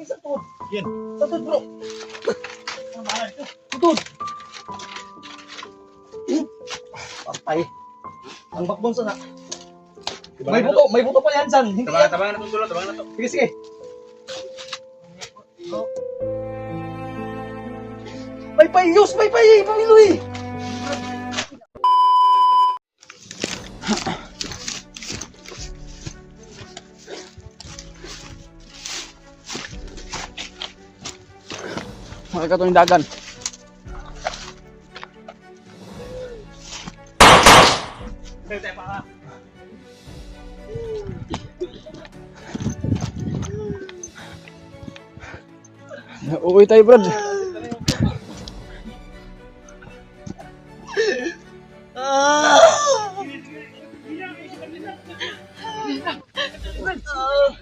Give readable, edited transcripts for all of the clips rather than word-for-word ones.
sa tod. Yan. Sa tod, bro. Ang mahal ito. Tod. Patay. Ang bakbon sa na. May buto pa yan dyan. Hindi yan. Tabangan na ito, Tulo. Tabangan na ito. Sige, sige. May payos, may Pamiloy. Makika ito yung dagan. Tayo pa. Uuwi tayo, Brad.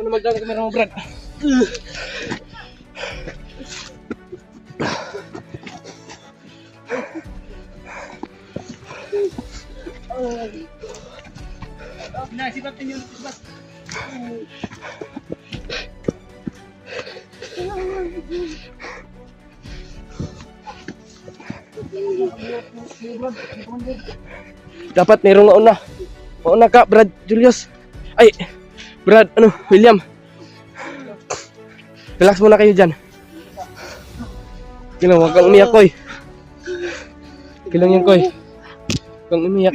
Ano magdagat kami mo, Brad? Sibat ninyo. Sibat. Dapat mayroong mauna. Mauna ka, Brad Julius. Ay, Brad, William. Relax muna kayo dyan. Kailang, huwag kang umiyak, Koy. Kailang yan, Koy. Huwag kang umiyak.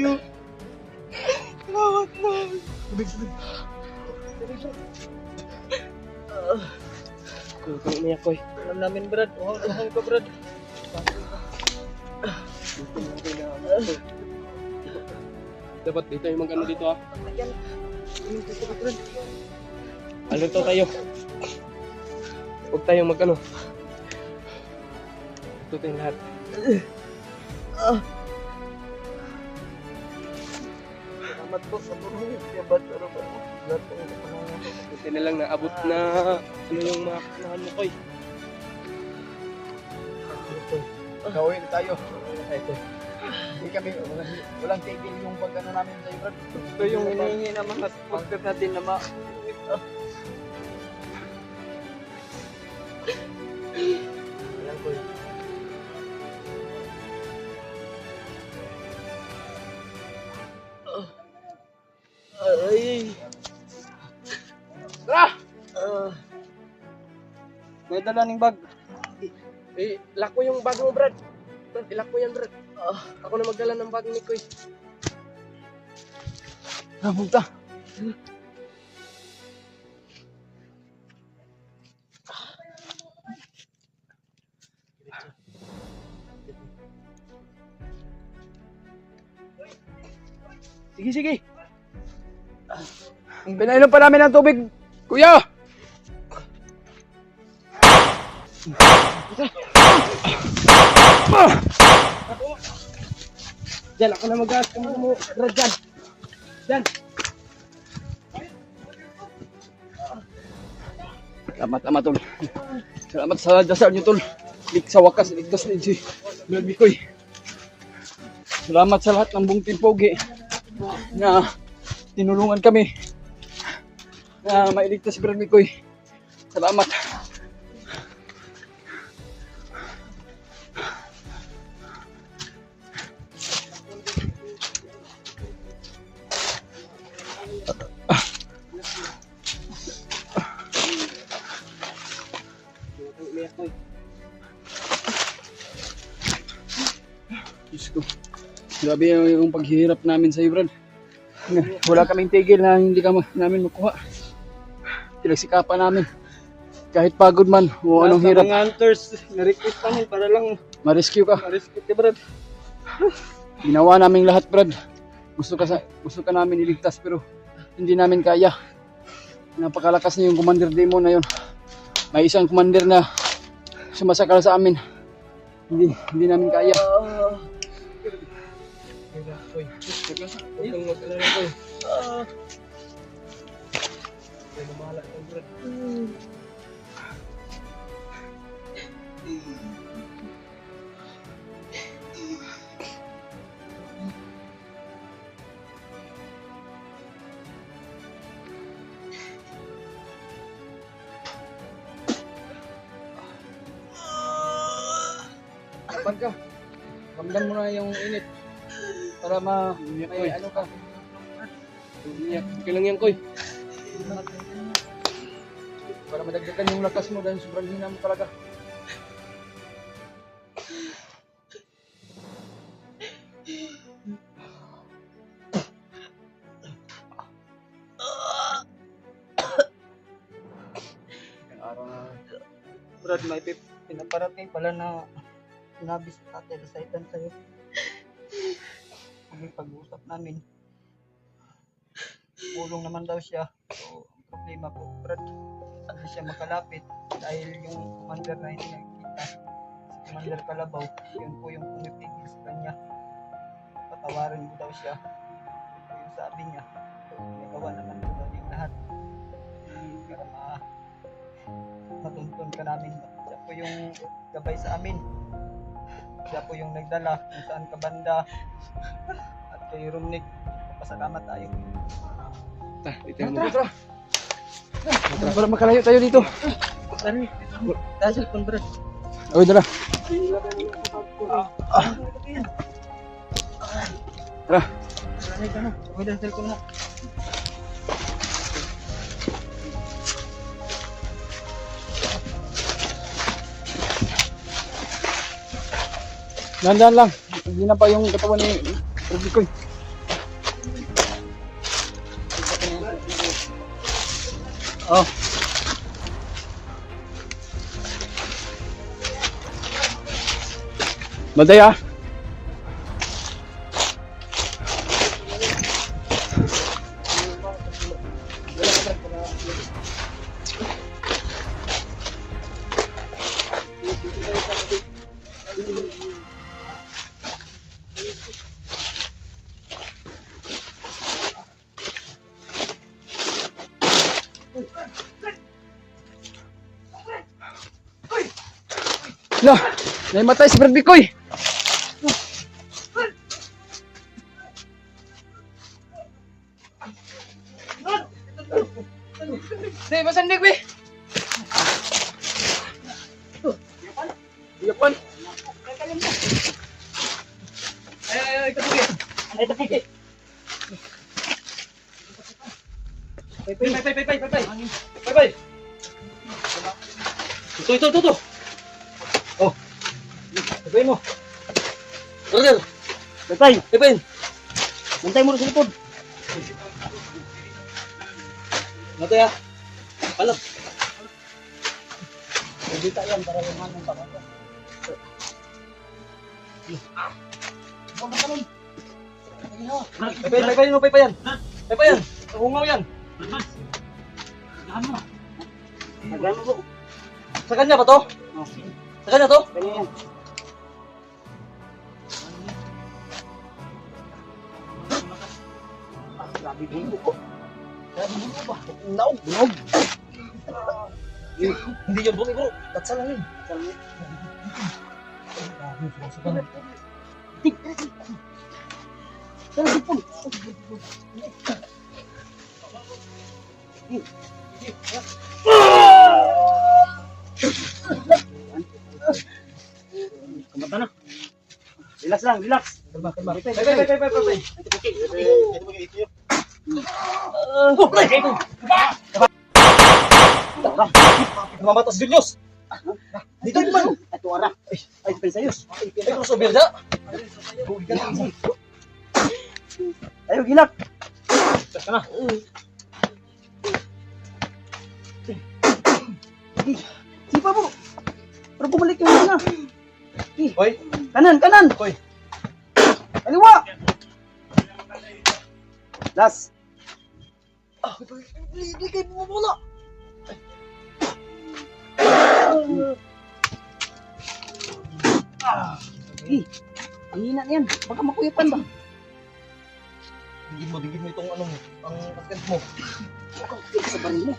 Huwag kang umiyak, Koy. Alam namin, Brad. Uhang ka, Brad. Dapat dito yung mag-ano dito, ha. Alerto tayo. Huwag tayong mag-ano. Ito tayong lahat. Salamat po sa tulong. Yabat, pero ba? Lahat po yung kapanalan ko. Buti na lang naabot na yung mga kasalahan mo, Koy. Gawin tayo. Hindi kami, walang tigil yung pag-ano namin sa'yo, Brad. Ito yung hinihingi na mga supporter natin na Ayan ko yun. Ay! Tara! May dala ning bag. Lock mo yung bag mo, Brad. Brad, ilak mo yan, Brad. Ako na magdala ng bag ni Koy. Punta. Sige, sige. Pinainom pa namin ng tubig, Kuya! Diyan, ako na mag-gas. Kamu mo, Brad, dyan. Dyan. Salamat, Tol. Salamat sa dasal niyo, Tol. Sa wakas, ligtas din si Brad Mikoy. Salamat sa lahat ng buong Team Pogi na tinulungan kami na mailigtas si Brad Mikoy. Salamat. Diyos ko. Grabe yung paghihirap namin sa iyo, Brad. Wala kaming tigil na hindi ka namin makuha. Pinagsikapan namin. Kahit pagod man o anong hirap. Mga hunters, na-request namin para lang Ma-rescue ka. ma-rescue ka, Brad. Ginawa namin lahat, Brad. Gusto ka namin iligtas pero hindi namin kaya. Napakalakas na yung Commander Demon na yun. May isang commander na sumasakal sa amin. Hindi namin kaya. Laban ka. Ramdam mo na yung init. Para may ano ka. Umiyak. Okay lang yan, Koy. Para madagdagan yung lakas mo dahil sobrang hina mo talaga. Yung araw na Brad, may pinaparating pala na sinabi sa tatay na saitan sa'yo. Ang pag-uusap namin. Pulong naman daw siya. So, ang problema po, Brad, hindi siya makalapit dahil yung commander na hindi nakikita, si Commander Kalabaw, yun po yung pumipigil sa kanya. Patawarin mo daw siya. So, yung sabi niya, nagawa naman po daw yung lahat. Para matuntun ka namin. Siya po yung gabay sa amin. Siya po yung nagdala kung saan ka banda. At kay Rumnik, pasalamat tayo. Tara, tara. Tara, para makalayo tayo dito. Sorry, dahil cellphone, Brad. Uy, tara. Tara. Sanay ka na. Uy, dahil cellphone mo. Dahan-dahan lang. Hindi na pa yung katawan ni Ruby Koy. Oh. Maday ah. Lah, naimatay si Brad Bikoy. Say, masandig be. Yapan. Ay, tapugi. Ay, tapugi. Pay. Ito. Oh. Pay mo. Brother. Pay. Bantay mo sa likod. Natay ah. Palat. Hindi tayo yan para yung manong pakata. Pay pa yan. Ungaw yan. Nagano po. Sa kanya ba to? Sa kanya to? Kanya yan. Grabe bumbo ko. Grabe bumbo ba? Bunog. Hindi yun bungi bro. Tatsa lang yun. Kumanta na. Relax lang, relax. Kalma. Pay. Mamatas Julius. Dito man. Ito ara. Ay, pensayos. Ay, crossover da. Ayo gilak. Tas na. Sipa bro. Pero bumalik yung na. Hoy, Kanan. hoy. Kaliwa. Last. Hindi kayo bumubula. Ang hina na yan. Baka makuyapan ba? Digin mo itong ano mo, ang kasket mo. Baka sa baril mo.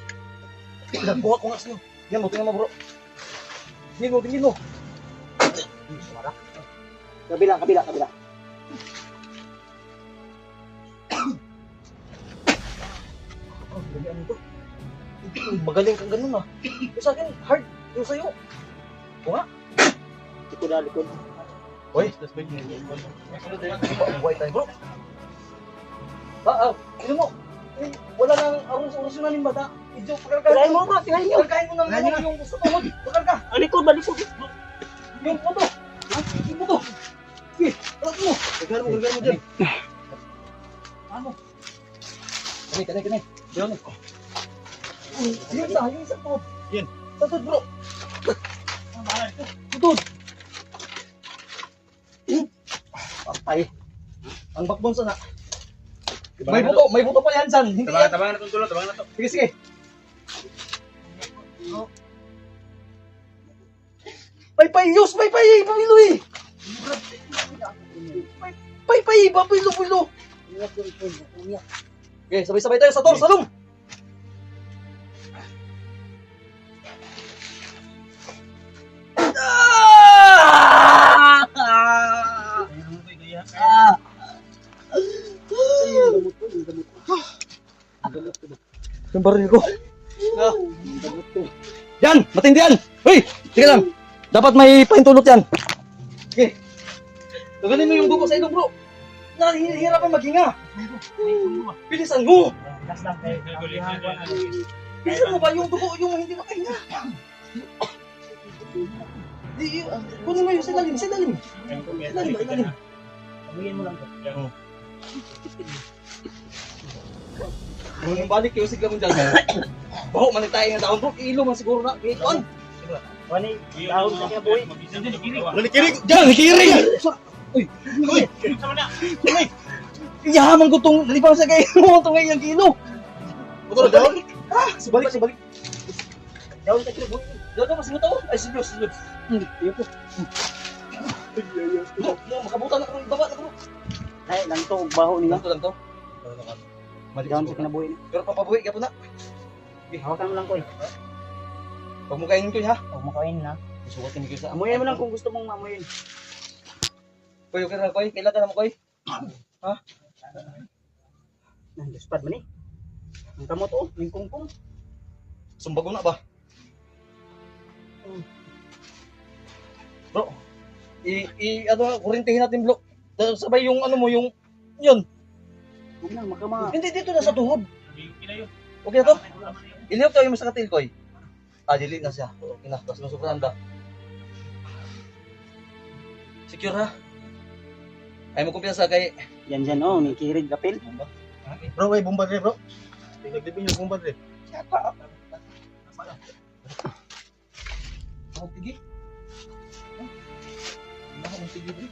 Nagbuha ko nga sa'yo. Tingnan mo bro. Tingin mo. Sumarap. Kabila. Oh, ganyan to. Magaling kang ganun ah. Yung sa akin, hard. Yung sa'yo. O nga. Likod. Uy, sunod eh. Buhay tayo bro. Ano mo? Eh, wala nang arus-arus na rin bata. Idyo, Tirahin mo ba? Tirahin nyo. Pagkain mo ng ano yung gusto mo. Bakal ka. Balikod, balikod. Yung puto. Ha? Yung puto. Sige, talat mo. Gagano mo dyan. Ano? Kanay. Yan. Yung isa to. Yan. Tatod bro. Tutod. Patay. Ang backbone sana. May buto pa yan, San. Hindi yan. Tabangan na itong tulong, tabangan na ito. Sige. Paypayos, papiloy. Papilo. Okay, sabay-sabay tayo sa tor, salong. Yung baril ko. Yan! Matindi yan! Uy! Sige lang! Dapat may pahintulot yan. Okay. Taganin mo yung dugo sa ilong bro. Nahihirapan maghinga. Bilisan mo! Last lang kayo. Bilisan mo ba yung dugo yung hindi makahinga? Kunin mo yung sa ilalim. Ilalim. Amuyin mo lang to. Kung yung balik kayo sigla mo dyan. Baho, manig tayo ng taon bro. Ilo man siguro na. Ito. Wani, dahon sa kinabuhi. Nanikiring! Diyan! Nanikiring! Uy! Yaman ko itong nalipang sa kayo mo itong ngayong kilo. Ito na dahon? Subalik. Dahon sa kinabuhi. Dahon mas mo ito? Ay, silos. Iyo po. Makabutan na ko yung baba na ko. Ay, lang to, baho niya. Lang to. Dahon sa kinabuhi. Pero papabuhi ka po na. Hawakan mo lang ko eh. Huwag mo kainin ko ha. Huwag mo kain na. Suwatin ko sa Amuyin mo lang kung gusto mong amuyin. Koy, okay na koy. Kailan ka naman koy? Ha? Nandispad man eh. Ang kamot oh, may kungkong. Sumbago na ba? Bro, kurintihin natin bro. Sabay yung ano mo, yung, yun. Huwag na, magkama. Hindi, dito na sa tuhod. Okay na to? Ilihok tayo mo sa katil koy. Dili na siya. Okay na, tapos nasuprahan ba? Secure ha? Ay mo kumpiyansa kay... Yan oh, may kirig kapil. Bro, may bomba rin bro. Tignan yung bomba rin. Ako tigi. Ako mong tigi bro.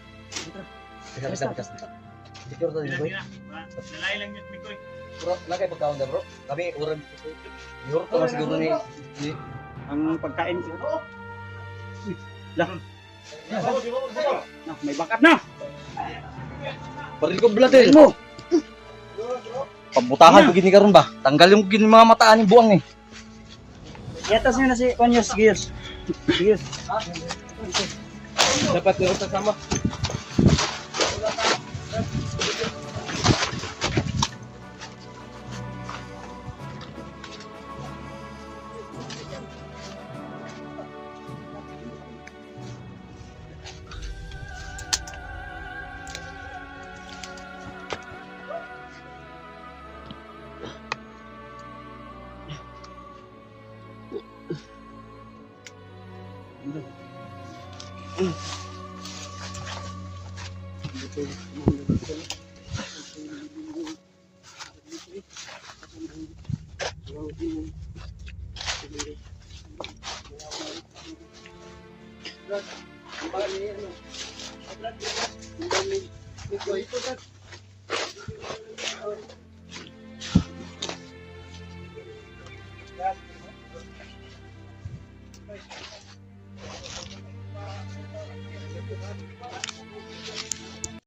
Bikas. Secure tayo boy. Nalay lang yun, Mikoy. Bro, nakay pagkaon na bro. Kami urag. York ko na siguro ni... Ang pagkain siguro. Lah. May bakat na. Baril ko blader mo. Pabutahan ko gini karon ba? Tanggalin mo gini mga mataan ni buang ni. Yatas nyo na si Konyos, Gios. Dapat meron kasama.